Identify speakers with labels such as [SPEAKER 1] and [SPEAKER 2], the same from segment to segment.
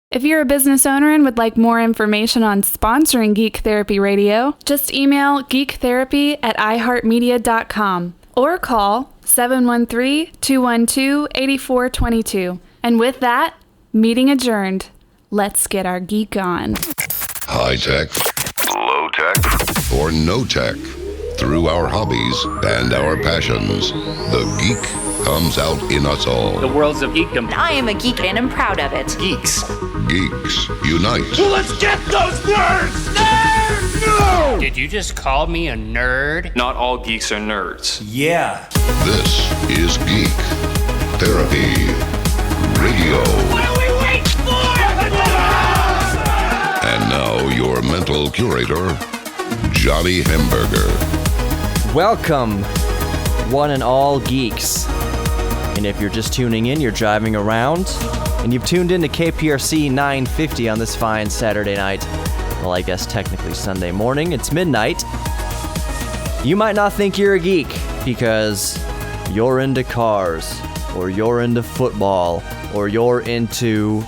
[SPEAKER 1] If you're a business owner and would like more information on sponsoring Geek Therapy Radio, just email geektherapy@iheartmedia.com or call 713-212-8422. And with that, meeting adjourned. Let's get our geek on.
[SPEAKER 2] High tech, low tech, or no tech. Through our hobbies and our passions, the geek comes out in us all.
[SPEAKER 3] The world's of geekdom.
[SPEAKER 4] I am a geek and I'm proud of it.
[SPEAKER 3] Geeks.
[SPEAKER 2] Geeks unite.
[SPEAKER 5] Well, let's get those nerds! Nerds! No!
[SPEAKER 6] Did you just call me a nerd?
[SPEAKER 7] Not all geeks are nerds.
[SPEAKER 5] Yeah.
[SPEAKER 2] This is Geek Therapy Radio.
[SPEAKER 5] What are we waiting for?
[SPEAKER 2] And now your mental curator, Johnny Hamburger.
[SPEAKER 8] Welcome, one and all geeks. And if you're just tuning in, you're driving around, and you've tuned in to KPRC 950 on this fine Saturday night. Well, I guess technically Sunday morning. It's midnight. You might not think you're a geek because you're into cars, or you're into football, or you're into,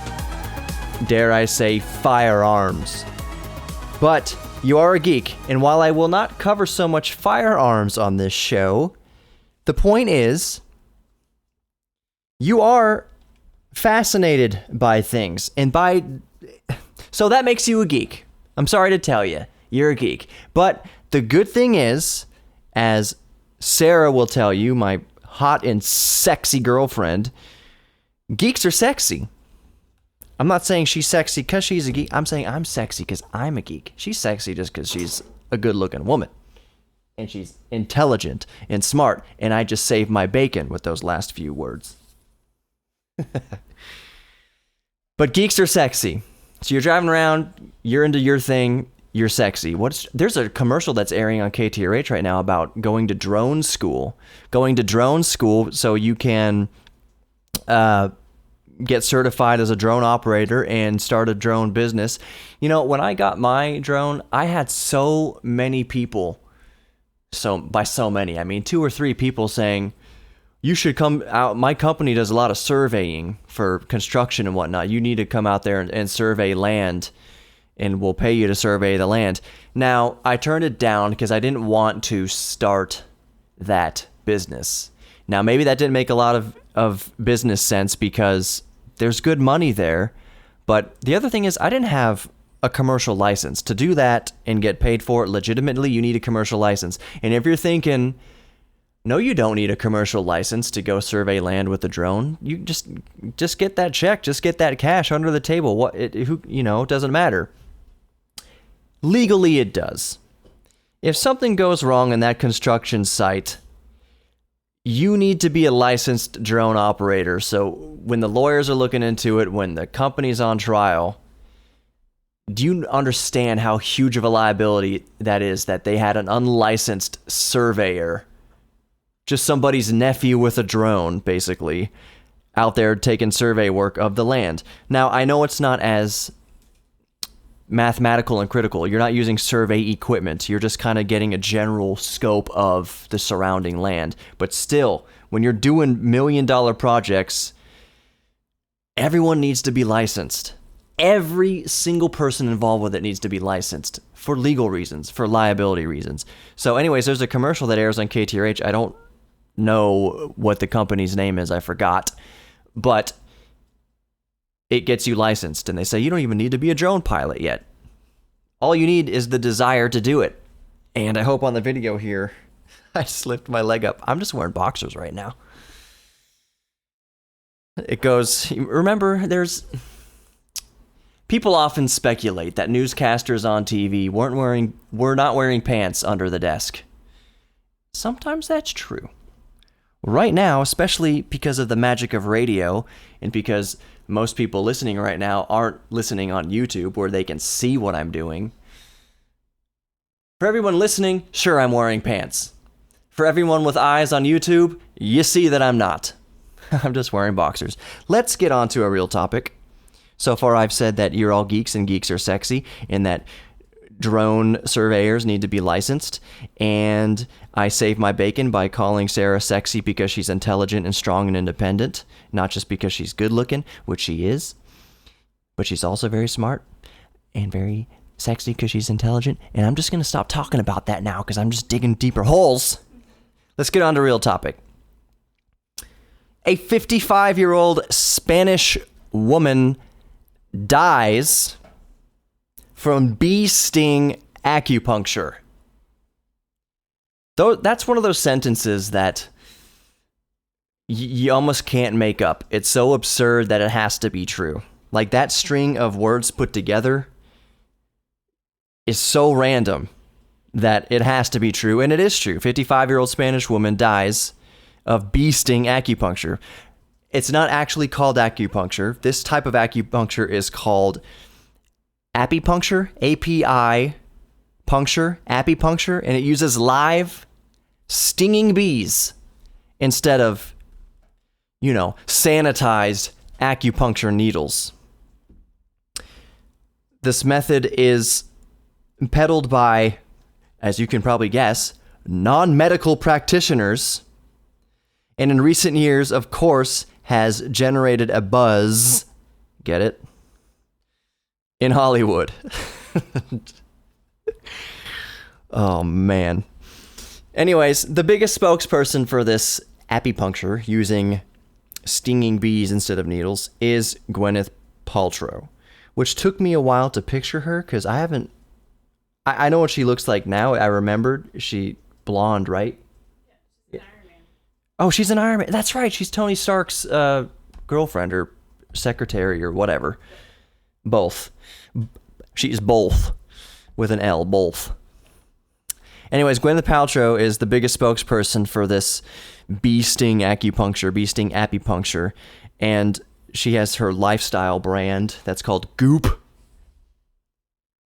[SPEAKER 8] dare I say, firearms. But you are a geek, and while I will not cover so much firearms on this show, the point is, you are fascinated by things, so that makes you a geek. I'm sorry to tell you, you're a geek. But the good thing is, as Sarah will tell you, my hot and sexy girlfriend, geeks are sexy. I'm not saying she's sexy because she's a geek. I'm saying I'm sexy because I'm a geek. She's sexy just because she's a good-looking woman. And she's intelligent and smart. And I just saved my bacon with those last few words. But geeks are sexy. So you're driving around, you're into your thing, you're sexy. There's a commercial that's airing on KTRH right now about going to drone school. Going to drone school so you can get certified as a drone operator and start a drone business. You know, when I got my drone, I had so many people, by so many, I mean 2 or 3 people saying, you should come out. My company does a lot of surveying for construction and whatnot. You need to come out there and survey land, and we'll pay you to survey the land. Now, I turned it down because I didn't want to start that business. Now, maybe that didn't make a lot of business sense because there's good money there. But the other thing is I didn't have a commercial license. To do that and get paid for it legitimately, you need a commercial license. And if you're thinking, no, you don't need a commercial license to go survey land with a drone. You just get that check, just get that cash under the table. It doesn't matter. Legally, it does. If something goes wrong in that construction site, you need to be a licensed drone operator. So when the lawyers are looking into it, when the company's on trial, do you understand how huge of a liability that is that they had an unlicensed surveyor, just somebody's nephew with a drone, basically, out there taking survey work of the land? Now, I know it's not as mathematical and critical. You're not using survey equipment. You're just kind of getting a general scope of the surrounding land. But still, when you're doing $1 million projects, everyone needs to be licensed. Every single person involved with it needs to be licensed for legal reasons, for liability reasons. So anyways, there's a commercial that airs on KTRH. I don't know what the company's name is. I forgot. But it gets you licensed, and they say you don't even need to be a drone pilot yet. All you need is the desire to do it. And I hope on the video here, I just lift my leg up. I'm just wearing boxers right now. It goes, remember, people often speculate that newscasters on TV were not wearing pants under the desk. Sometimes that's true. Right now, especially because of the magic of radio, and because most people listening right now aren't listening on YouTube where they can see what I'm doing. For everyone listening, sure, I'm wearing pants. For everyone with eyes on YouTube, you see that I'm not. I'm just wearing boxers. Let's get on to a real topic. So far, I've said that you're all geeks and geeks are sexy, and that drone surveyors need to be licensed, and I save my bacon by calling Sarah sexy because she's intelligent and strong and independent, not just because she's good looking, which she is. but she's also very smart and very sexy because she's intelligent. And I'm just going to stop talking about that now because I'm just digging deeper holes. Let's get on to real topic. A 55-year-old Spanish woman dies from bee sting acupuncture. Though that's one of those sentences that you almost can't make up. It's so absurd that it has to be true. Like, that string of words put together is so random that it has to be true, and it is true. 55-year-old Spanish woman dies of bee sting acupuncture. It's not actually called acupuncture. This type of acupuncture is called apipuncture, A-P-I, puncture, apipuncture, and it uses live stinging bees instead of, sanitized acupuncture needles. This method is peddled by, as you can probably guess, non-medical practitioners, and in recent years, of course, has generated a buzz, get it, in Hollywood. Oh, man. Anyways, the biggest spokesperson for this apipuncture, using stinging bees instead of needles, is Gwyneth Paltrow, which took me a while to picture her because I know what she looks like now. I remembered. She blonde, right? Yeah, she's an Iron Man. Oh, she's an Iron Man. That's right. She's Tony Stark's girlfriend or secretary or whatever. Both. She's both with an L, both. Anyways, Gwyneth Paltrow is the biggest spokesperson for this bee sting acupuncture, and she has her lifestyle brand that's called Goop.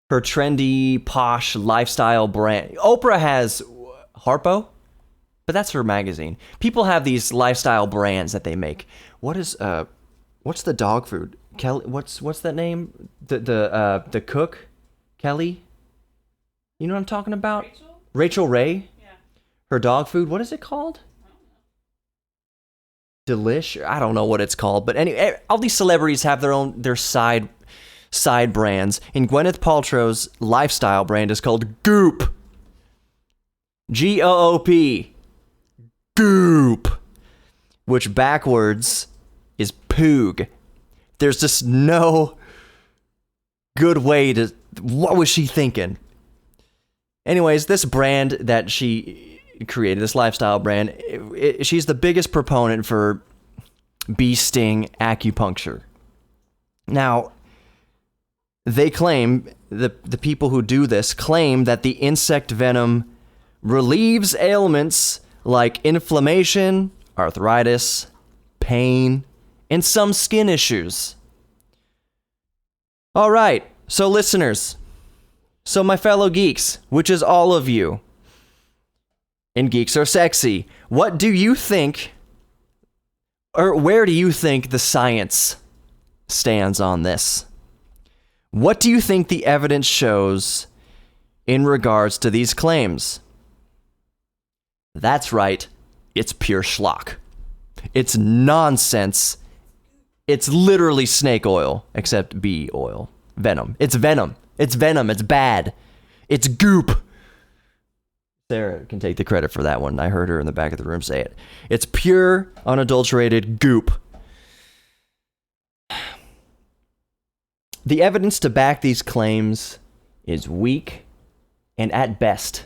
[SPEAKER 8] Her trendy, posh lifestyle brand. Oprah has Harpo, but that's her magazine. People have these lifestyle brands that they make. What's the dog food? Kelly, what's that name? The cook, Kelly. You know what I'm talking about? Rachel Ray. Yeah. Her dog food. What is it called? Delish. I don't know what it's called, but anyway, all these celebrities have their side brands, and Gwyneth Paltrow's lifestyle brand is called Goop. G-O-O-P. Goop. Which backwards is Poog. There's just no good way to... What was she thinking? Anyways, this brand that she created, this lifestyle brand, she's the biggest proponent for bee sting acupuncture. Now, they claim, the people who do this claim that the insect venom relieves ailments like inflammation, arthritis, pain, and some skin issues. All right, so listeners, so my fellow geeks, which is all of you, and geeks are sexy, what do you think, or where do you think the science stands on this? What do you think the evidence shows in regards to these claims? That's right, it's pure schlock. It's nonsense. It's literally snake oil, except bee oil. Venom. It's venom. It's venom. It's bad. It's goop. Sarah can take the credit for that one. I heard her in the back of the room say it. It's pure, unadulterated goop. The evidence to back these claims is weak and at best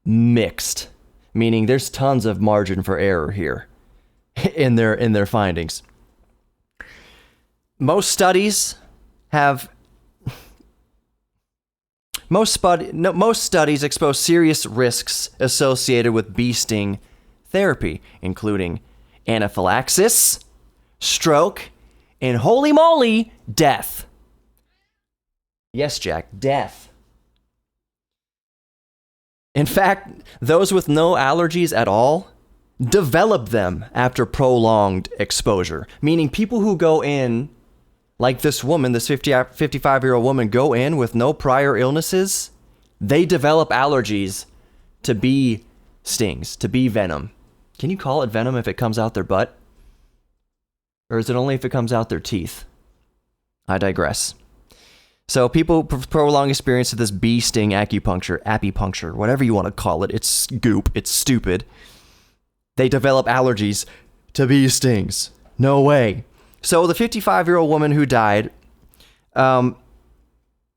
[SPEAKER 8] mixed, meaning there's tons of margin for error here in their findings. Most studies expose serious risks associated with bee sting therapy, including anaphylaxis, stroke, and holy moly, death. Yes, Jack, death. In fact, those with no allergies at all develop them after prolonged exposure, meaning people who go in, like this woman, this 55-year-old woman, go in with no prior illnesses, they develop allergies to bee stings, to bee venom. Can you call it venom if it comes out their butt? Or is it only if it comes out their teeth? I digress. So people prolong experience of this bee sting acupuncture, whatever you want to call it. It's goop. It's stupid. They develop allergies to bee stings. No way. So the 55-year-old woman who died,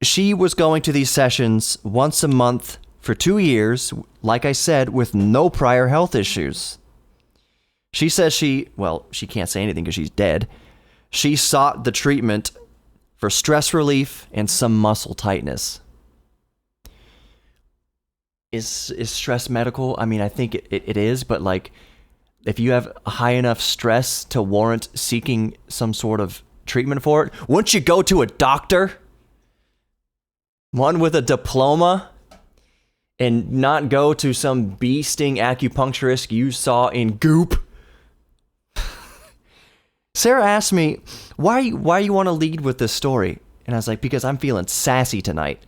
[SPEAKER 8] she was going to these sessions once a month for 2 years, like I said, with no prior health issues. She says she can't say anything because she's dead. She sought the treatment for stress relief and some muscle tightness. Is stress medical? I mean, I think it is, but like, if you have high enough stress to warrant seeking some sort of treatment for it, wouldn't you go to a doctor? One with a diploma? And not go to some bee sting acupuncturist you saw in goop? Sarah asked me, why you want to lead with this story? And I was like, because I'm feeling sassy tonight.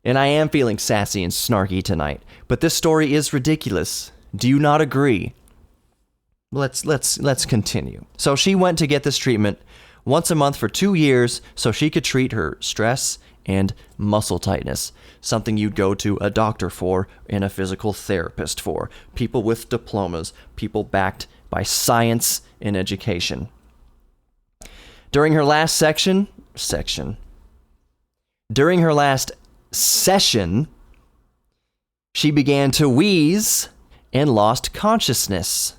[SPEAKER 8] And I am feeling sassy and snarky tonight. But this story is ridiculous. Do you not agree? Let's continue. So she went to get this treatment once a month for 2 years so she could treat her stress and muscle tightness. Something you'd go to a doctor for and a physical therapist for. People with diplomas. People backed by science and education. During her last session, she began to wheeze and lost consciousness.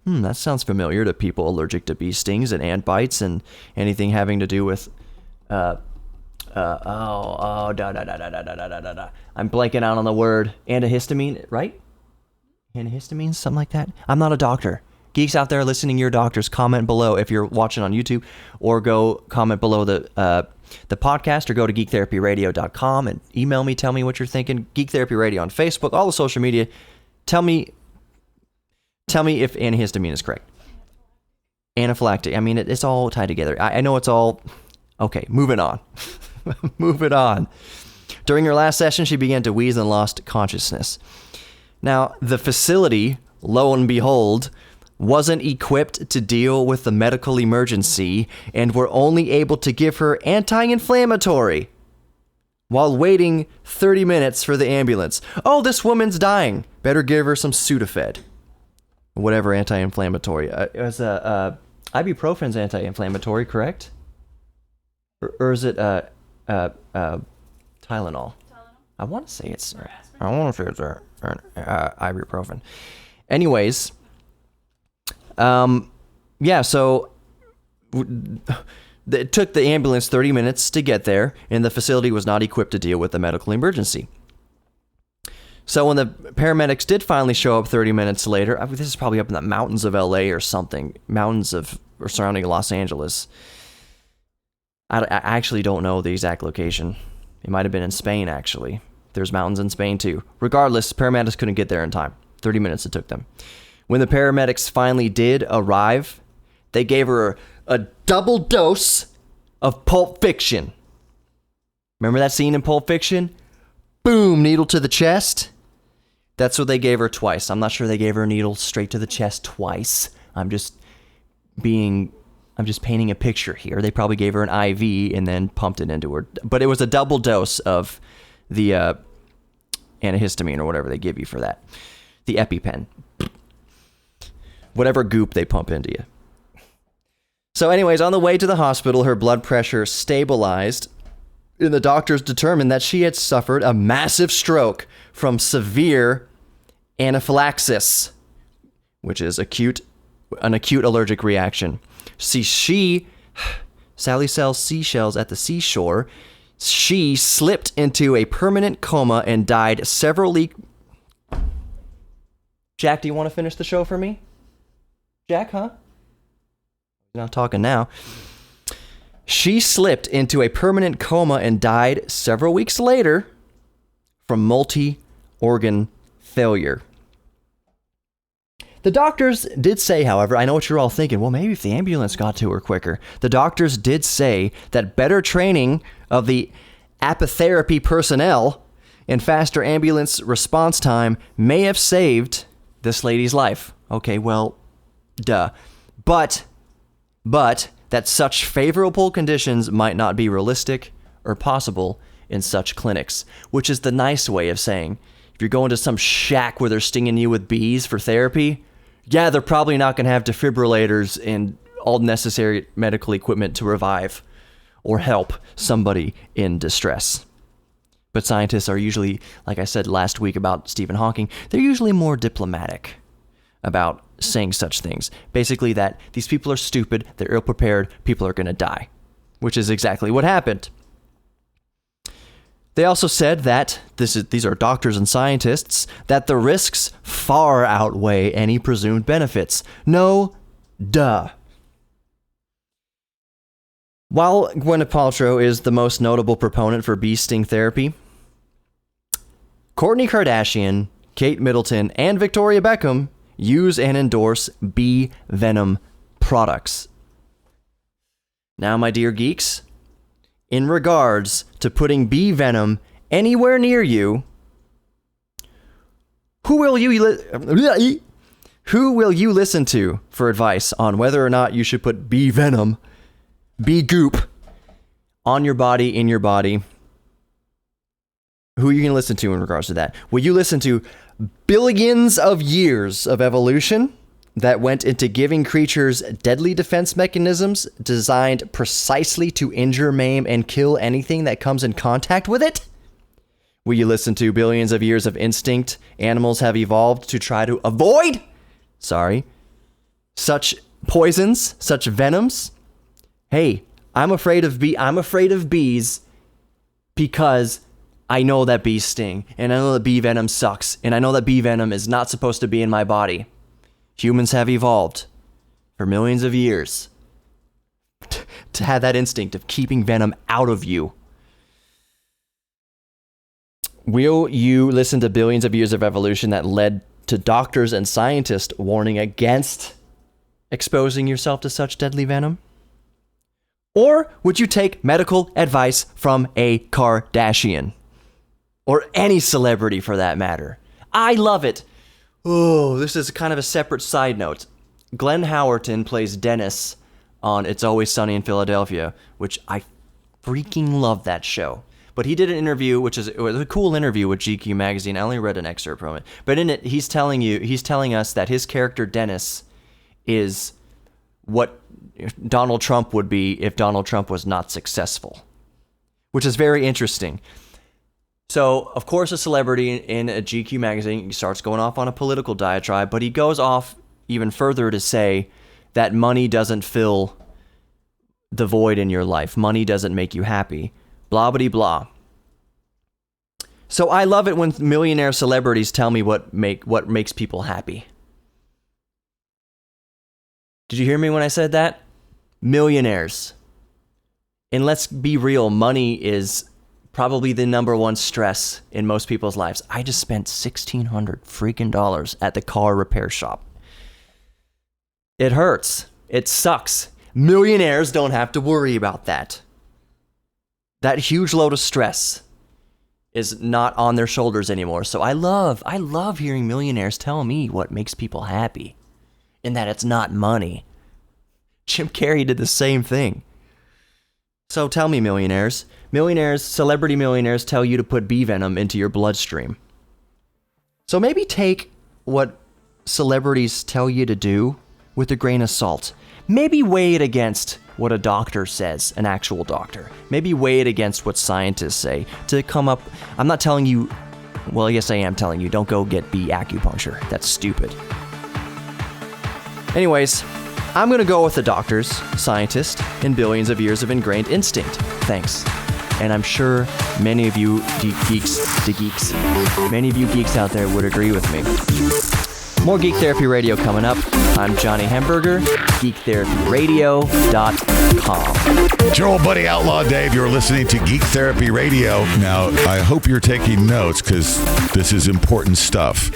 [SPEAKER 8] That sounds familiar to people allergic to bee stings and ant bites and anything having to do with, I'm blanking out on the word, antihistamine, right? Antihistamine, something like that. I'm not a doctor. Geeks out there listening, your doctors, comment below if you're watching on YouTube, or go comment below the podcast, or go to geektherapyradio.com and email me, tell me what you're thinking. Geek Therapy Radio on Facebook, all the social media. Tell me if antihistamine is correct. Anaphylactic. I mean, it's all tied together. I know it's all... Okay, moving on. Moving on. During her last session, she began to wheeze and lost consciousness. Now, the facility, lo and behold, wasn't equipped to deal with the medical emergency and were only able to give her anti-inflammatory while waiting 30 minutes for the ambulance. Oh, this woman's dying. Better give her some Sudafed. Whatever anti-inflammatory. Ibuprofen's anti-inflammatory, correct? Or is it Tylenol? I want to say it's ibuprofen. Anyways, so it took the ambulance 30 minutes to get there, and the facility was not equipped to deal with the medical emergency. So when the paramedics did finally show up 30 minutes later, this is probably up in the mountains of LA or something, or surrounding Los Angeles. I actually don't know the exact location. It might have been in Spain, actually. There's mountains in Spain, too. Regardless, paramedics couldn't get there in time. 30 minutes it took them. When the paramedics finally did arrive, they gave her a double dose of Pulp Fiction. Remember that scene in Pulp Fiction? Boom, needle to the chest. That's what they gave her twice. I'm not sure they gave her a needle straight to the chest twice. I'm just painting a picture here. They probably gave her an IV and then pumped it into her. But it was a double dose of the antihistamine or whatever they give you for that. The EpiPen. Whatever goop they pump into you. So anyways, on the way to the hospital, her blood pressure stabilized, and the doctors determined that she had suffered a massive stroke from severe anaphylaxis, which is an acute allergic reaction. See, Sally sells seashells at the seashore. She slipped into a permanent coma and died several weeks. Jack, do you want to finish the show for me? Jack, huh? Not talking now. She slipped into a permanent coma and died several weeks later from multi-organ failure. The doctors did say, however, I know what you're all thinking, well, maybe if the ambulance got to her quicker. The doctors did say that better training of the apitherapy personnel and faster ambulance response time may have saved this lady's life. Okay, well, duh. But that such favorable conditions might not be realistic or possible in such clinics, which is the nice way of saying, if you're going to some shack where they're stinging you with bees for therapy, yeah, they're probably not going to have defibrillators and all necessary medical equipment to revive or help somebody in distress. But scientists are usually, like I said last week about Stephen Hawking, they're usually more diplomatic about saying such things. Basically that these people are stupid, they're ill-prepared, people are going to die, which is exactly what happened. They also said that, these are doctors and scientists, that the risks far outweigh any presumed benefits. No, duh. While Gwyneth Paltrow is the most notable proponent for bee sting therapy, Kourtney Kardashian, Kate Middleton, and Victoria Beckham use and endorse bee venom products. Now, my dear geeks, in regards to putting bee venom anywhere near you, who will you listen to for advice on whether or not you should put bee venom, bee goop, on your body, in your body? Who are you going to listen to in regards to that? Will you listen to billions of years of evolution that went into giving creatures deadly defense mechanisms designed precisely to injure, maim, and kill anything that comes in contact with it? Will you listen to billions of years of instinct animals have evolved to try to avoid? Such poisons, such venoms? Hey, I'm afraid of bees because I know that bees sting, and I know that bee venom sucks, and I know that bee venom is not supposed to be in my body. Humans have evolved for millions of years to have that instinct of keeping venom out of you. Will you listen to billions of years of evolution that led to doctors and scientists warning against exposing yourself to such deadly venom? Or would you take medical advice from a Kardashian? Or any celebrity for that matter? I love it. Oh, this is kind of a separate side note. Glenn Howerton plays Dennis on It's Always Sunny in Philadelphia, which I freaking love that show. But he did an interview, it was a cool interview with GQ magazine. I only read an excerpt from it. But in it, he's telling us that his character Dennis is what Donald Trump would be if Donald Trump was not successful, which is very interesting. So, of course, a celebrity in a GQ magazine starts going off on a political diatribe, but he goes off even further to say that money doesn't fill the void in your life. Money doesn't make you happy. Blah, blah, blah. So I love it when millionaire celebrities tell me what makes people happy. Did you hear me when I said that? Millionaires. And let's be real, money is probably the number one stress in most people's lives. I just spent $1,600 freaking dollars at the car repair shop. It hurts. It sucks. Millionaires don't have to worry about that. That huge load of stress is not on their shoulders anymore. So I love hearing millionaires tell me what makes people happy, and that it's not money. Jim Carrey did the same thing. So tell me, celebrity millionaires tell you to put bee venom into your bloodstream. So maybe take what celebrities tell you to do with a grain of salt. Maybe weigh it against what a doctor says, an actual doctor. Maybe weigh it against what scientists say to come up. I'm not telling you, well, yes, I am telling you, don't go get bee acupuncture. That's stupid. Anyways, I'm going to go with the doctors, scientists, and billions of years of ingrained instinct. Thanks. And I'm sure many of you many of you geeks out there would agree with me. More Geek Therapy Radio coming up. I'm Johnny Hemberger, geektherapyradio.com.
[SPEAKER 3] It's your old buddy Outlaw Dave. You're listening to Geek Therapy Radio. Now, I hope you're taking notes because this is important stuff.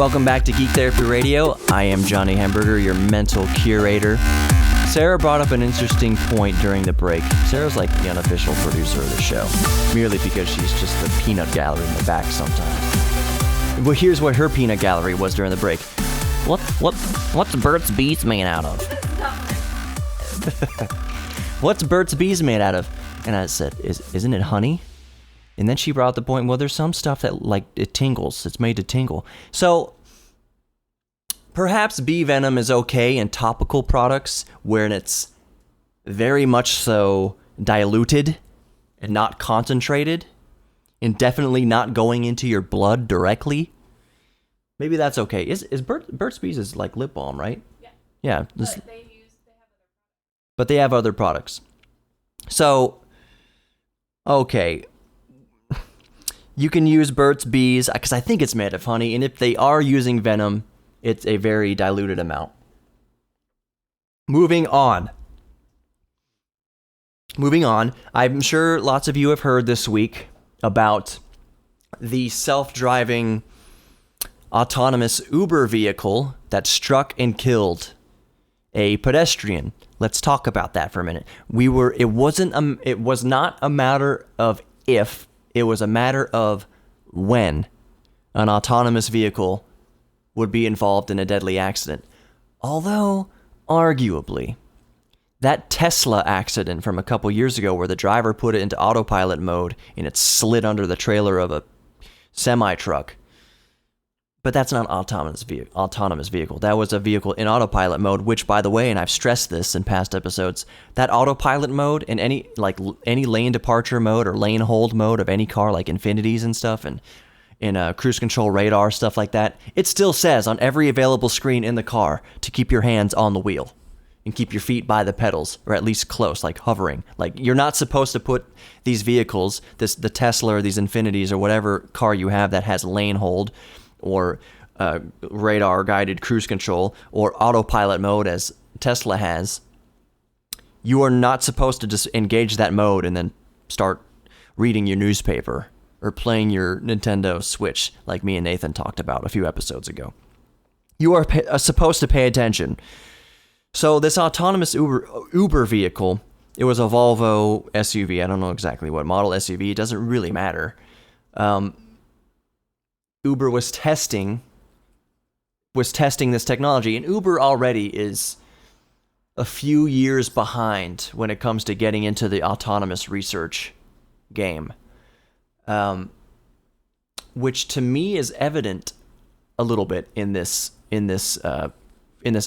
[SPEAKER 8] Welcome back to Geek Therapy Radio. I am Johnny Hamburger, your mental curator. Sarah brought up an interesting point during the break. Sarah's like the unofficial producer of the show, merely because she's just the peanut gallery in the back sometimes. Well, here's what her peanut gallery was during the break. What's Burt's Bees made out of? What's Burt's Bees made out of? And I said, isn't it honey? And then she brought up the point, well, there's some stuff that, like, it tingles. It's made to tingle. So, perhaps bee venom is okay in topical products where it's very much so diluted and not concentrated and definitely not going into your blood directly. Maybe that's okay. Is Burt's Bees is like lip balm, right? Yeah. Yeah. But they have other products. So, okay. You can use Burt's Bees, because I think it's made of honey, and if they are using venom, it's a very diluted amount. Moving on. I'm sure lots of you have heard this week about the self-driving autonomous Uber vehicle that struck and killed a pedestrian. Let's talk about that for a minute. It was not a matter of if, it was a matter of when an autonomous vehicle would be involved in a deadly accident. Although, arguably, that Tesla accident from a couple years ago where the driver put it into autopilot mode and it slid under the trailer of a semi-truck. But that's not an autonomous vehicle. That was a vehicle in autopilot mode, which, by the way, and I've stressed this in past episodes, that autopilot mode in any lane departure mode or lane hold mode of any car, like Infinities and stuff, and in cruise control radar, stuff like that, it still says on every available screen in the car to keep your hands on the wheel and keep your feet by the pedals, or at least close, like hovering. Like, you're not supposed to put these vehicles, the Tesla or these Infinities or whatever car you have that has lane hold, or radar-guided cruise control, or autopilot mode as Tesla has, you are not supposed to just engage that mode and then start reading your newspaper or playing your Nintendo Switch like me and Nathan talked about a few episodes ago. You are supposed to pay attention. So this autonomous Uber vehicle, it was a Volvo SUV. I don't know exactly what model SUV. It doesn't really matter. Uber was testing this technology, and Uber already is a few years behind when it comes to getting into the autonomous research game, which to me is evident a little bit in this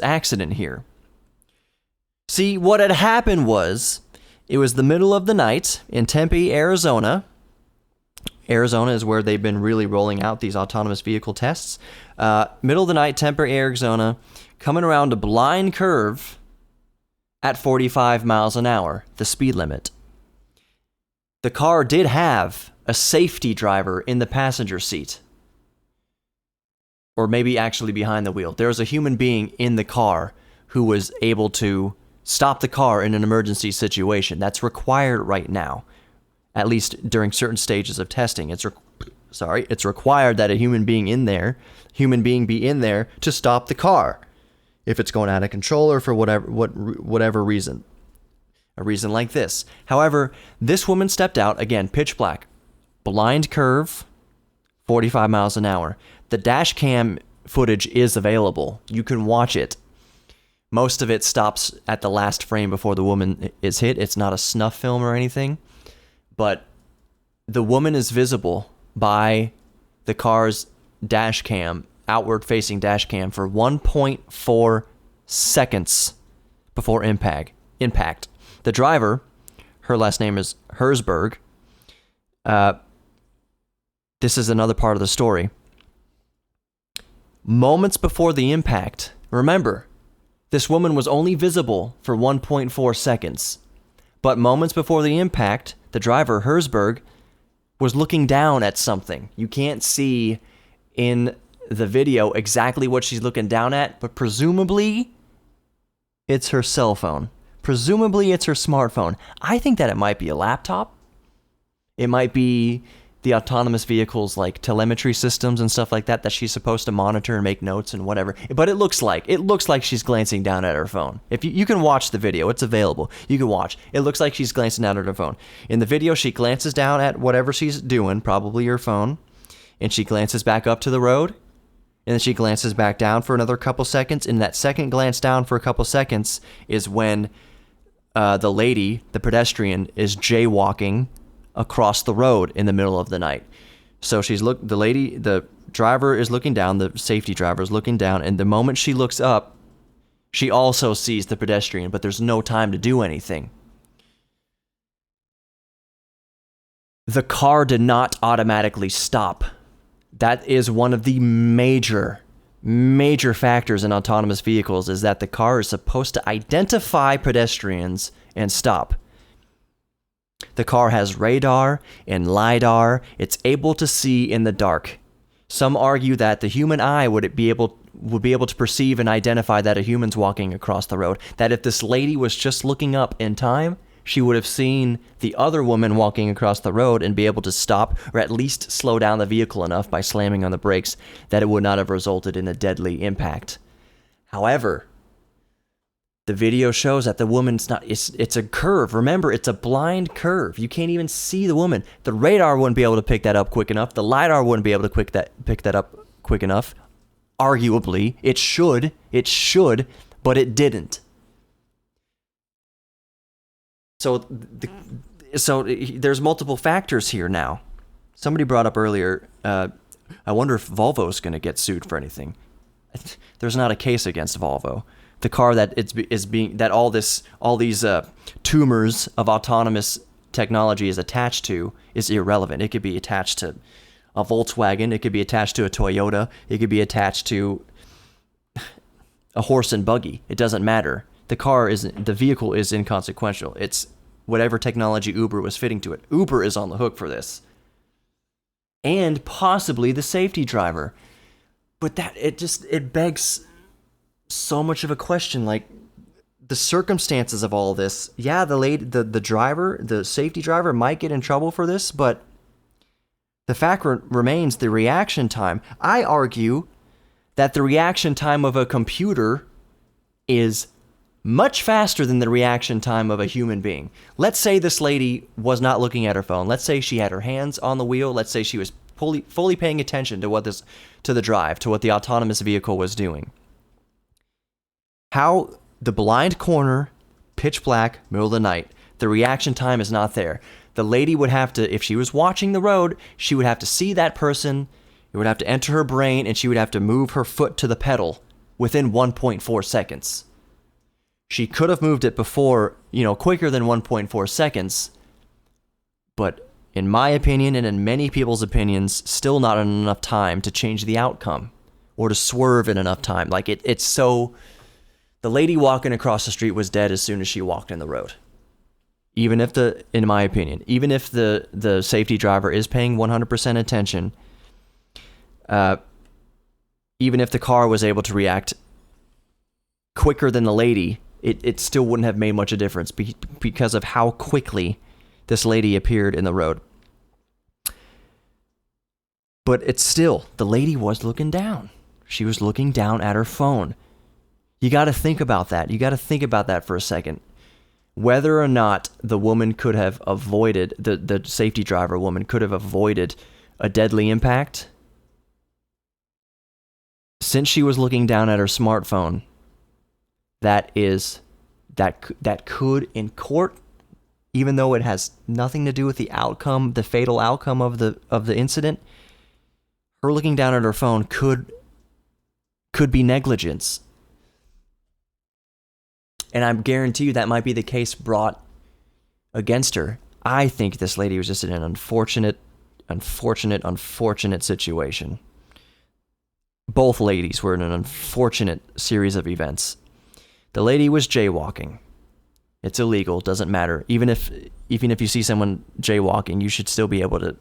[SPEAKER 8] accident here. See, what had happened was, it was the middle of the night in Tempe, Arizona. Arizona is where they've been really rolling out these autonomous vehicle tests. Middle of the night, Tempe, Arizona, coming around a blind curve at 45 miles an hour, the speed limit. The car did have a safety driver in the passenger seat, or maybe actually behind the wheel. There was a human being in the car who was able to stop the car in an emergency situation. That's required right now. At least during certain stages of testing, it's required that a human being be in there to stop the car if it's going out of control or for whatever reason. A reason like this. However, this woman stepped out, again, pitch black, blind curve, 45 miles an hour. The dash cam footage is available. You can watch it. Most of it stops at the last frame before the woman is hit. It's not a snuff film or anything. But the woman is visible by the car's dash cam, outward-facing dash cam, for 1.4 seconds before impact. The driver, her last name is Herzberg. This is another part of the story. Moments before the impact, remember, this woman was only visible for 1.4 seconds. But moments before the impact, the driver, Herzberg, was looking down at something. You can't see in the video exactly what she's looking down at, but presumably it's her cell phone. Presumably it's her smartphone. I think that it might be a laptop. It might be the autonomous vehicles like telemetry systems and stuff like that that she's supposed to monitor and make notes and whatever. But it looks like she's glancing down at her phone. If you can watch the video, it's available. You can watch. It looks like she's glancing down at her phone. In the video, she glances down at whatever she's doing, probably her phone, and she glances back up to the road, and then she glances back down for another couple seconds. And that second glance down for a couple seconds is when the lady, the pedestrian, is jaywalking across the road in the middle of the night. So the driver is looking down, the safety driver is looking down, and the moment she looks up, she also sees the pedestrian, but there's no time to do anything. The car did not automatically stop. That is one of the major factors in autonomous vehicles, is that the car is supposed to identify pedestrians and stop. The car has radar and LiDAR. It's able to see in the dark. Some argue that the human eye would be able to perceive and identify that a human's walking across the road. That if this lady was just looking up in time, she would have seen the other woman walking across the road and be able to stop or at least slow down the vehicle enough by slamming on the brakes that it would not have resulted in a deadly impact. However, the video shows that the woman's not, it's a curve. Remember, it's a blind curve. You can't even see the woman. The radar wouldn't be able to pick that up quick enough. The LiDAR wouldn't be able to pick that up quick enough. Arguably, it should, but it didn't. So there's multiple factors here now. Somebody brought up earlier, I wonder if Volvo's going to get sued for anything. There's not a case against Volvo. The car that all these tumors of autonomous technology is attached to is irrelevant. It could be attached to a Volkswagen. It could be attached to a Toyota. It could be attached to a horse and buggy. It doesn't matter. The vehicle is inconsequential. It's whatever technology Uber was fitting to it. Uber is on the hook for this. And possibly the safety driver. But it begs so much of a question, like the circumstances of all this. Yeah, the safety driver might get in trouble for this, but the fact remains the reaction time. I argue that the reaction time of a computer is much faster than the reaction time of a human being. Let's say this lady was not looking at her phone. Let's say she had her hands on the wheel. Let's say she was fully paying attention to what the autonomous vehicle was doing. How the blind corner, pitch black, middle of the night, the reaction time is not there. The lady would have to, if she was watching the road, she would have to see that person, it would have to enter her brain, and she would have to move her foot to the pedal within 1.4 seconds. She could have moved it before, quicker than 1.4 seconds, but in my opinion and in many people's opinions, still not enough time to change the outcome or to swerve in enough time. Like it's so... The lady walking across the street was dead as soon as she walked in the road. In my opinion, even if the safety driver is paying 100% attention, even if the car was able to react quicker than the lady, it still wouldn't have made much of a difference because of how quickly this lady appeared in the road. But it's still, the lady was looking down. She was looking down at her phone. You got to think about that. You got to think about that for a second. Whether or not the woman could have avoided, the safety driver woman could have avoided a deadly impact. Since she was looking down at her smartphone, that could in court, even though it has nothing to do with the outcome, the fatal outcome of the incident, her looking down at her phone could be negligence. And I guarantee you that might be the case brought against her. I think this lady was just in an unfortunate situation. Both ladies were in an unfortunate series of events. The lady was jaywalking. It's illegal, doesn't matter. Even if you see someone jaywalking, you should still be able to,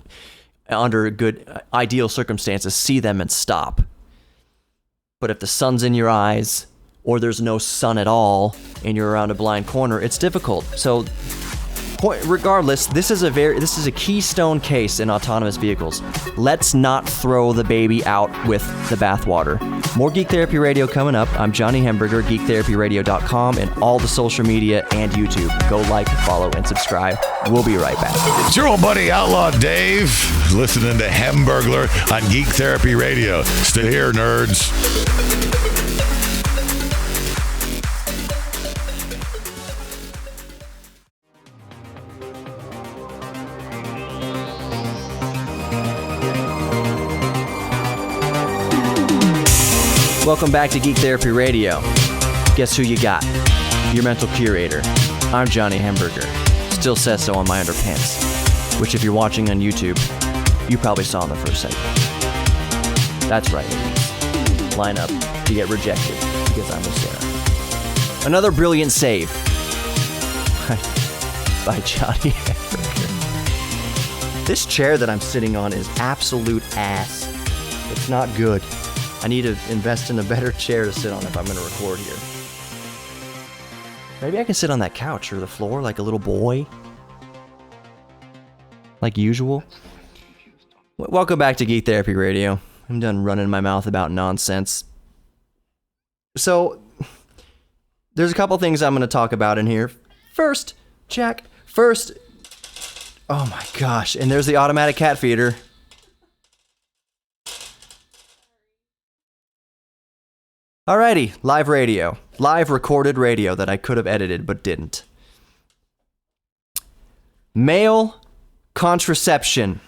[SPEAKER 8] under good, ideal circumstances, see them and stop. But if the sun's in your eyes, or there's no sun at all, and you're around a blind corner, it's difficult. So Regardless, this is a keystone case in autonomous vehicles. Let's not throw the baby out with the bathwater. More Geek Therapy Radio coming up. I'm Johnny Hamburger, geektherapyradio.com, and all the social media and YouTube. Go like, follow, and subscribe. We'll be right back.
[SPEAKER 3] It's your old buddy Outlaw Dave, listening to Hamburglar on Geek Therapy Radio. Stay here, nerds.
[SPEAKER 8] Welcome back to Geek Therapy Radio. Guess who you got? Your mental curator. I'm Johnny Hamburger. Still says so on my underpants. Which, if you're watching on YouTube, you probably saw in the first segment. That's right, ladies. Line up to get rejected because I'm a sinner. Another brilliant save by Johnny Hamburger. This chair that I'm sitting on is absolute ass. It's not good. I need to invest in a better chair to sit on if I'm going to record here. Maybe I can sit on that couch or the floor like a little boy. Like usual. Welcome back to Geek Therapy Radio. I'm done running my mouth about nonsense. So, there's a couple things I'm going to talk about in here. First, oh my gosh, and there's the automatic cat feeder. Alrighty, live radio. Live recorded radio that I could have edited but didn't. Male contraception.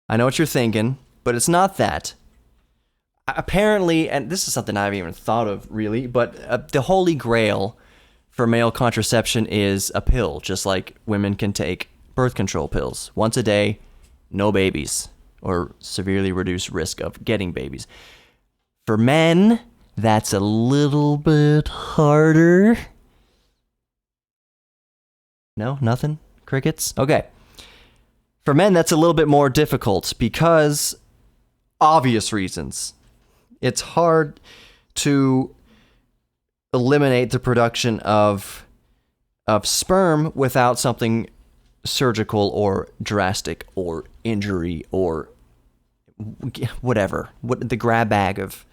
[SPEAKER 8] I know what you're thinking, but it's not that. Apparently, and this is something I haven't even thought of really, but the holy grail for male contraception is a pill, just like women can take birth control pills. Once a day, no babies, or severely reduced risk of getting babies. For men, that's a little bit harder. No? Nothing? Crickets? Okay. For men, that's a little bit more difficult because obvious reasons. It's hard to eliminate the production of sperm without something surgical or drastic or injury or whatever. The grab bag of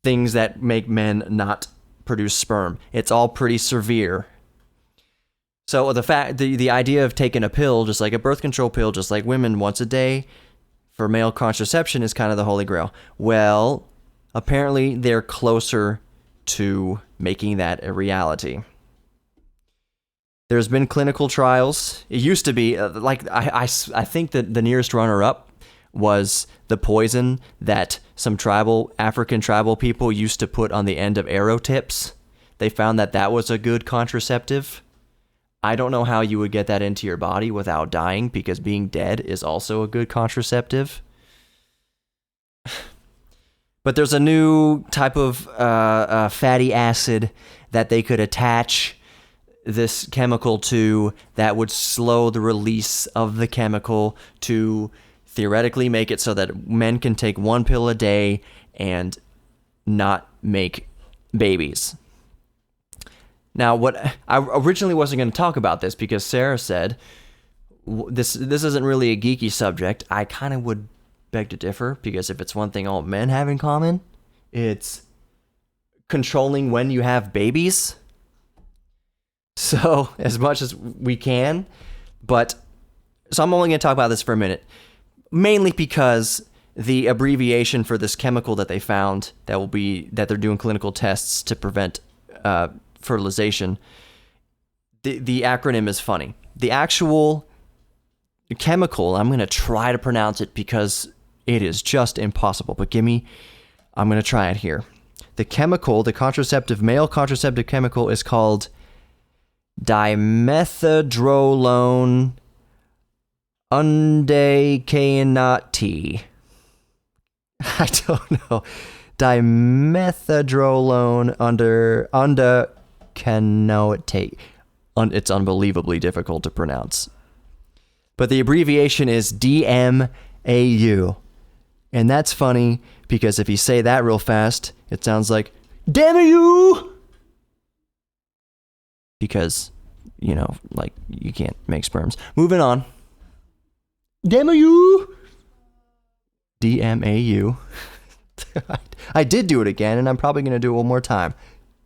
[SPEAKER 8] things that make men not produce sperm. It's all pretty severe. So the idea of taking a pill, just like a birth control pill, just like women once a day for male contraception is kind of the holy grail. Well, apparently they're closer to making that a reality. There's been clinical trials. It used to be I think that the nearest runner-up was the poison that some African tribal people used to put on the end of arrow tips. They found that was a good contraceptive. I don't know how you would get that into your body without dying, because being dead is also a good contraceptive. But there's a new type of fatty acid that they could attach this chemical to that would slow the release of the chemical to theoretically make it so that men can take one pill a day and not make babies. Now, what I originally wasn't going to talk about this because Sarah said this isn't really a geeky subject. I kind of would beg to differ, because if it's one thing all men have in common, it's controlling when you have babies. So, as much as we can, so I'm only going to talk about this for a minute. Mainly because the abbreviation for this chemical that they found that they're doing clinical tests to prevent fertilization, the acronym is funny. The actual chemical, I'm going to try to pronounce it because it is just impossible, but I'm going to try it here. The male contraceptive chemical is called dimethadrolone undecanoate. I don't know. Dimethadrolone undecanoate. It's unbelievably difficult to pronounce. But the abbreviation is DMAU. And that's funny because if you say that real fast, it sounds like, damn you! because, like, you can't make sperms. Moving on. DMAU. I did do it again, and I'm probably going to do it one more time.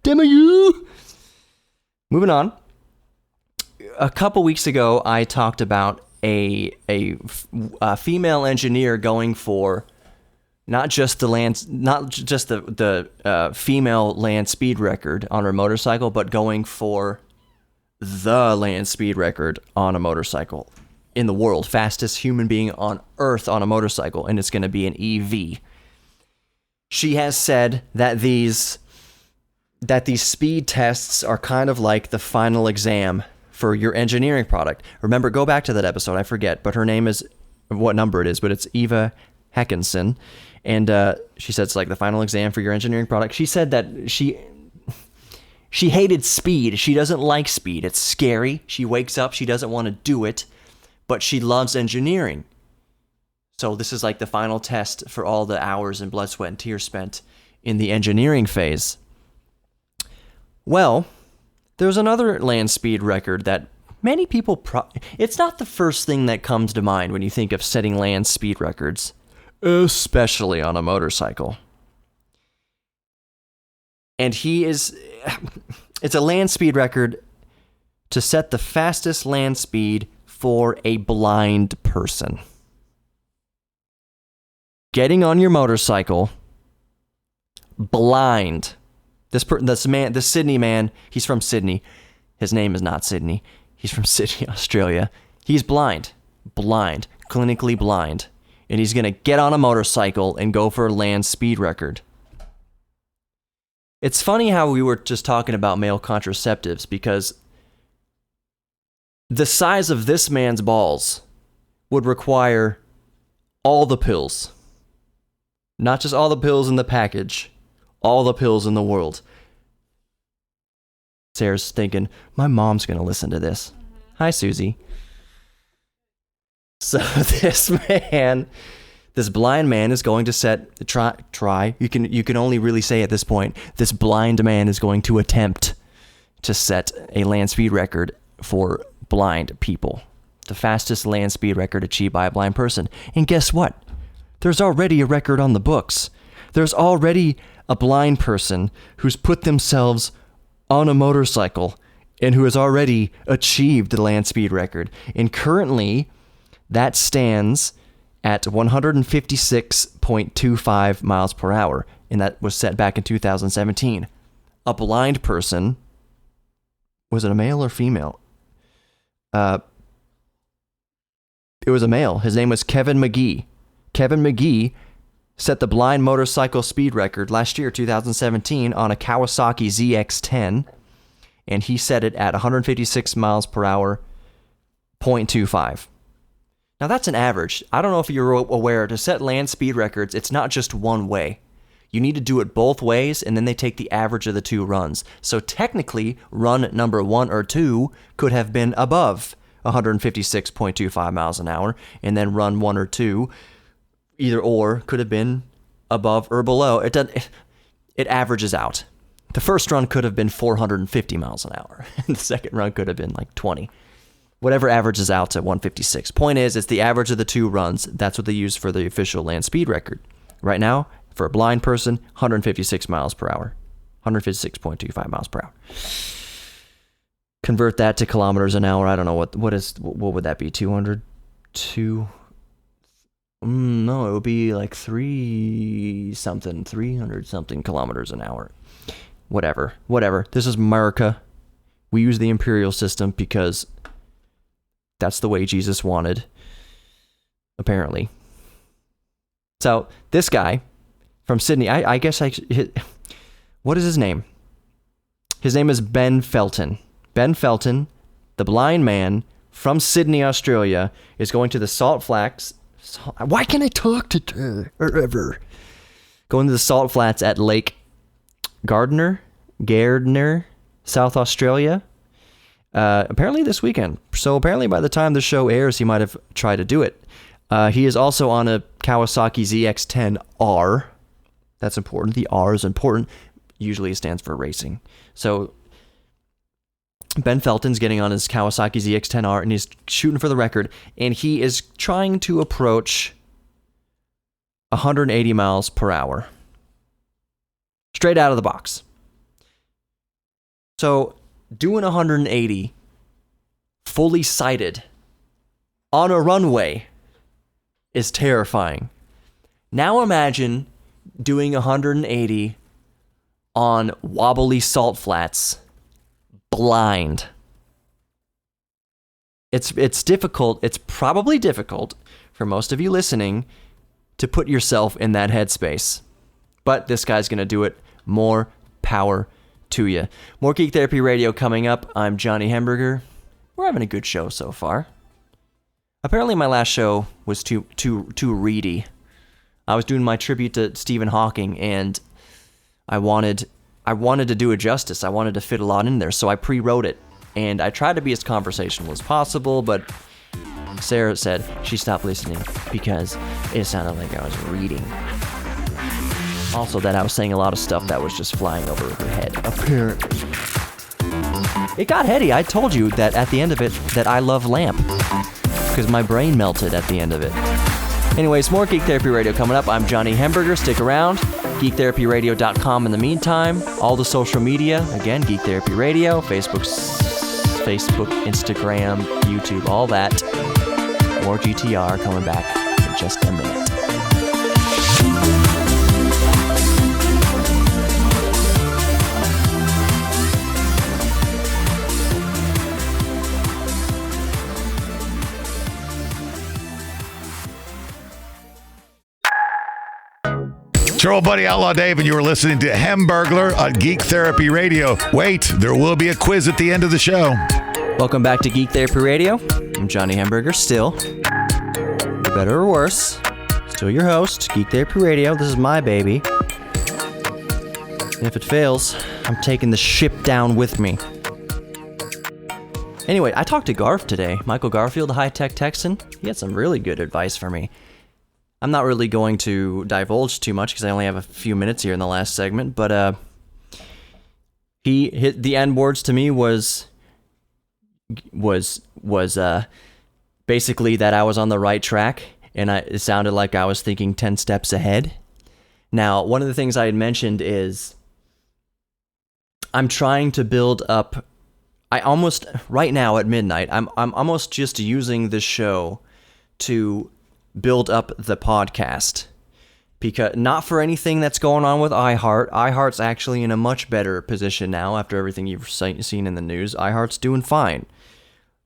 [SPEAKER 8] DMAU. Moving on. A couple weeks ago, I talked about a female engineer going for not just the female land speed record on her motorcycle, but going for the land speed record on a motorcycle in the world, fastest human being on Earth on a motorcycle, and it's going to be an EV. She has said that these speed tests are kind of like the final exam for your engineering product. Remember, go back to that episode. I forget, but her name is what number it is, but it's Eva Heckinson. And she said it's like the final exam for your engineering product. She said that she hated speed. She doesn't like speed. It's scary. She wakes up. She doesn't want to do it, but she loves engineering. So this is like the final test for all the hours and blood, sweat, and tears spent in the engineering phase. Well, there's another land speed record that many people... it's not the first thing that comes to mind when you think of setting land speed records, especially on a motorcycle. And it's a land speed record to set the fastest land speed for a blind person. Getting on your motorcycle, blind. This Sydney man, he's from Sydney. His name is not Sydney. He's from Sydney, Australia. He's blind, clinically blind. And he's going to get on a motorcycle and go for a land speed record. It's funny how we were just talking about male contraceptives, because the size of this man's balls would require all the pills. Not just all the pills in the package, all the pills in the world. Sarah's thinking, my mom's going to listen to this. Hi, Susie. So this blind man is going to try. You can only really say at this point, this blind man is going to attempt to set a land speed record for blind people. The fastest land speed record achieved by a blind person. And guess what? There's already a record on the books. There's already a blind person who's put themselves on a motorcycle and who has already achieved the land speed record. And currently, that stands at 156.25 miles per hour. And that was set back in 2017. A blind person, was it a male or female? It was a male. His name was Kevin McGee. Kevin McGee set the blind motorcycle speed record last year, 2017, on a Kawasaki ZX-10, and he set it at 156 miles per hour, 0.25. Now, that's an average. I don't know if you're aware, to set land speed records, it's not just one way. You need to do it both ways, and then they take the average of the two runs. So technically, run number 1 or 2 could have been above 156.25 miles an hour, and then run 1 or 2, either or, could have been above or below. It averages out. The first run could have been 450 miles an hour, and the second run could have been like 20. Whatever averages out to 156. Point is, it's the average of the two runs. That's what they use for the official land speed record. Right now, for a blind person, 156 miles per hour. 156.25 miles per hour. Convert that to kilometers an hour. I don't know what would that be? 200? No, it would be like 300 something kilometers an hour. Whatever. This is America. We use the imperial system because that's the way Jesus wanted, apparently. So this guy from Sydney, I guess what is his name? His name is Ben Felton. Ben Felton, the blind man from Sydney, Australia, is going to the Salt Flats. Why can't I talk to ever? Going to the Salt Flats at Lake Gardner, South Australia. Apparently this weekend. So apparently by the time the show airs, he might have tried to do it. He is also on a Kawasaki ZX-10R. That's important. The R is important. Usually it stands for racing. So Ben Felton's getting on his Kawasaki ZX-10R, and he's shooting for the record, and he is trying to approach 180 miles per hour. Straight out of the box. So, doing 180, fully sighted, on a runway, is terrifying. Now imagine doing 180 on wobbly salt flats, blind. It's difficult. It's probably difficult for most of you listening to put yourself in that headspace. But this guy's going to do it. More power to you. More Geek Therapy Radio coming up. I'm Johnny Hamburger. We're having a good show so far. Apparently my last show was too reedy. I was doing my tribute to Stephen Hawking, and I wanted to do it justice. I wanted to fit a lot in there, so I pre-wrote it. And I tried to be as conversational as possible, but Sarah said she stopped listening because it sounded like I was reading. Also, that I was saying a lot of stuff that was just flying over her head, apparently. It got heady. I told you that at the end of it that I love lamp because my brain melted at the end of it. Anyways, more Geek Therapy Radio coming up. I'm Johnny Hamburger. Stick around. GeekTherapyRadio.com in the meantime. All the social media. Again, Geek Therapy Radio. Facebook, Instagram, YouTube, all that. More GTR coming back in just a minute.
[SPEAKER 3] It's your old buddy Outlaw Dave, and you were listening to Hamburglar on Geek Therapy Radio. Wait, there will be a quiz at the end of the show.
[SPEAKER 8] Welcome back to Geek Therapy Radio. I'm Johnny Hamburger, still. For better or worse, still your host, Geek Therapy Radio. This is my baby. And if it fails, I'm taking the ship down with me. Anyway, I talked to Garf today. Michael Garfield, the high-tech Texan. He had some really good advice for me. I'm not really going to divulge too much because I only have a few minutes here in the last segment, but he hit the end words to me was basically that I was on the right track, and it sounded like I was thinking 10 steps ahead. Now, one of the things I had mentioned is I'm trying to build up. Right now at midnight, I'm almost just using this show to build up the podcast, because not for anything that's going on with iHeart. iHeart's actually in a much better position now after everything you've seen in the news. iHeart's doing fine.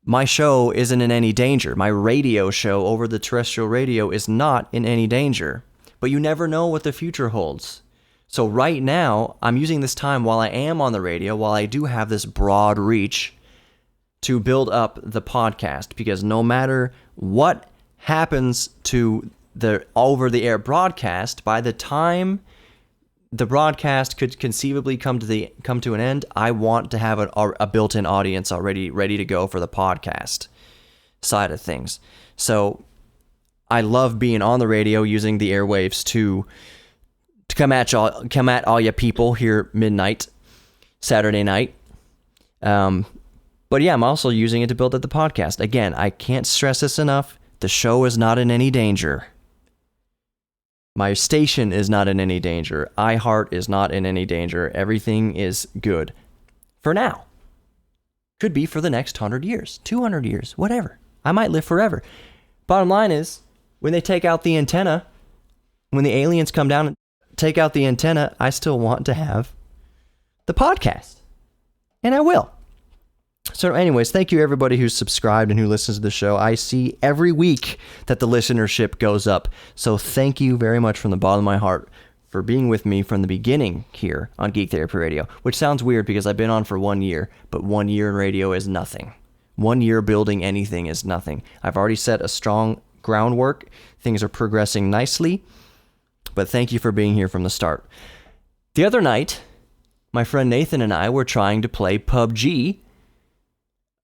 [SPEAKER 8] My show isn't in any danger. My radio show over the terrestrial radio is not in any danger, but you never know what the future holds. So right now, I'm using this time while I am on the radio, while I do have this broad reach, to build up the podcast, because no matter what happens to the over-the-air broadcast, by the time the broadcast could conceivably come to an end, I want to have a built-in audience already ready to go for the podcast side of things. So I love being on the radio, using the airwaves to come at all you people here midnight Saturday night. But yeah, I'm also using it to build up the podcast. Again, I can't stress this enough. The show is not in any danger. My station is not in any danger. iHeart is not in any danger. Everything is good. For now. Could be for the next 100 years, 200 years, whatever. I might live forever. Bottom line is, when they take out the antenna, when the aliens come down and take out the antenna, I still want to have the podcast. And I will. So anyways, thank you everybody who's subscribed and who listens to the show. I see every week that the listenership goes up. So thank you very much from the bottom of my heart for being with me from the beginning here on Geek Therapy Radio, which sounds weird because I've been on for 1 year, but 1 year in radio is nothing. 1 year building anything is nothing. I've already set a strong groundwork. Things are progressing nicely, but thank you for being here from the start. The other night, my friend Nathan and I were trying to play PUBG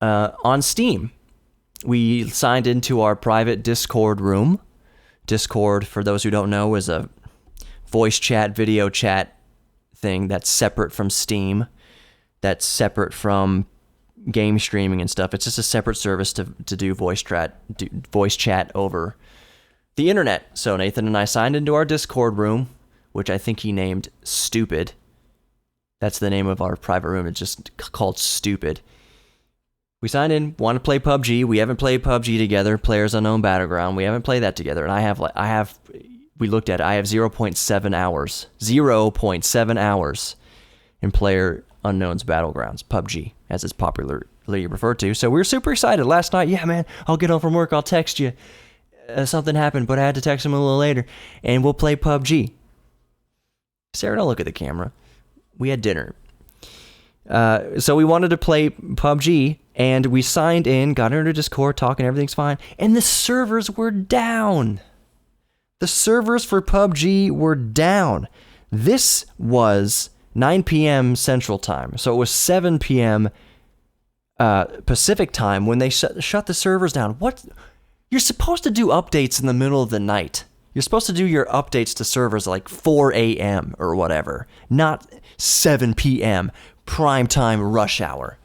[SPEAKER 8] on Steam. We signed into our private Discord room. Discord, for those who don't know, is a voice chat, video chat thing that's separate from Steam, that's separate from game streaming and stuff. It's just a separate service to do voice chat over the internet. So Nathan and I signed into our Discord room, which I think he named Stupid. That's the name of our private room. It's just called Stupid. We signed in, want to play PUBG. We haven't played PUBG together, Players Unknown Battleground. We haven't played that together. And we looked at it. I have 0.7 hours. 0.7 hours in Player Unknown's Battlegrounds, PUBG, as it's popularly referred to. So we were super excited last night. Yeah, man, I'll get home from work. I'll text you. Something happened, but I had to text him a little later. And we'll play PUBG. Sarah, don't look at the camera. We had dinner. So we wanted to play PUBG, and we signed in, got into Discord, talking, everything's fine, and the servers were down. The servers for PUBG were down. This was 9 p.m. Central Time, so it was 7 p.m. Pacific Time when they shut the servers down. What? You're supposed to do updates in the middle of the night. You're supposed to do your updates to servers like 4 a.m. or whatever, not 7 p.m. prime time rush hour.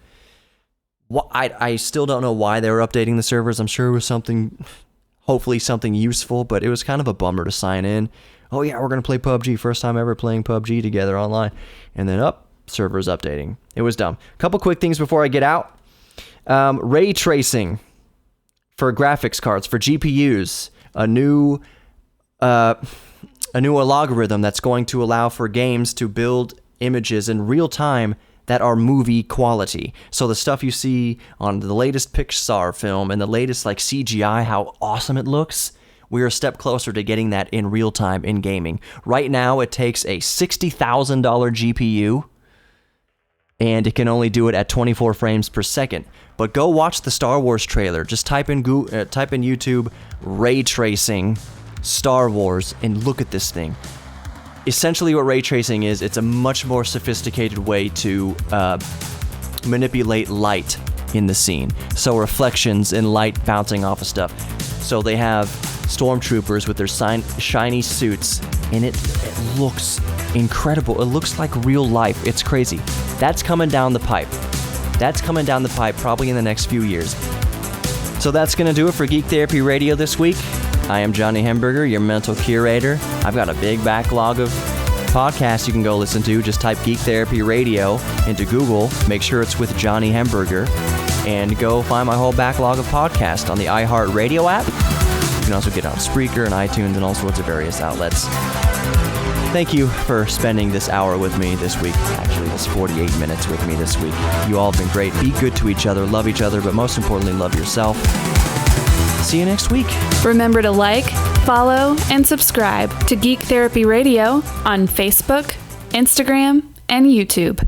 [SPEAKER 8] I still don't know why they were updating the servers. I'm sure it was hopefully something useful, but it was kind of a bummer to sign in. Oh yeah, we're going to play PUBG. First time ever playing PUBG together online. And then servers updating. It was dumb. A couple quick things before I get out. Ray tracing for graphics cards, for GPUs. A new algorithm that's going to allow for games to build images in real time that are movie quality. So the stuff you see on the latest Pixar film and the latest like CGI, how awesome it looks, we're a step closer to getting that in real time in gaming. Right now, it takes a $60,000 GPU, and it can only do it at 24 frames per second. But go watch the Star Wars trailer. Just type in YouTube ray tracing Star Wars and look at this thing. Essentially what ray tracing is, it's a much more sophisticated way to manipulate light in the scene. So reflections and light bouncing off of stuff. So they have stormtroopers with their shiny suits, and it looks incredible. It looks like real life. It's crazy. That's coming down the pipe. Probably in the next few years. So that's going to do it for Geek Therapy Radio this week. I am Johnny Hemberger, your mental curator. I've got a big backlog of podcasts you can go listen to. Just type Geek Therapy Radio into Google. Make sure it's with Johnny Hemberger. And go find my whole backlog of podcasts on the iHeartRadio app. You can also get it on Spreaker and iTunes and all sorts of various outlets. Thank you for spending this hour with me this week. Actually, this 48 minutes with me this week. You all have been great. Be good to each other, love each other, but most importantly, love yourself. See you next week.
[SPEAKER 1] Remember to like, follow, and subscribe to Geek Therapy Radio on Facebook, Instagram, and YouTube.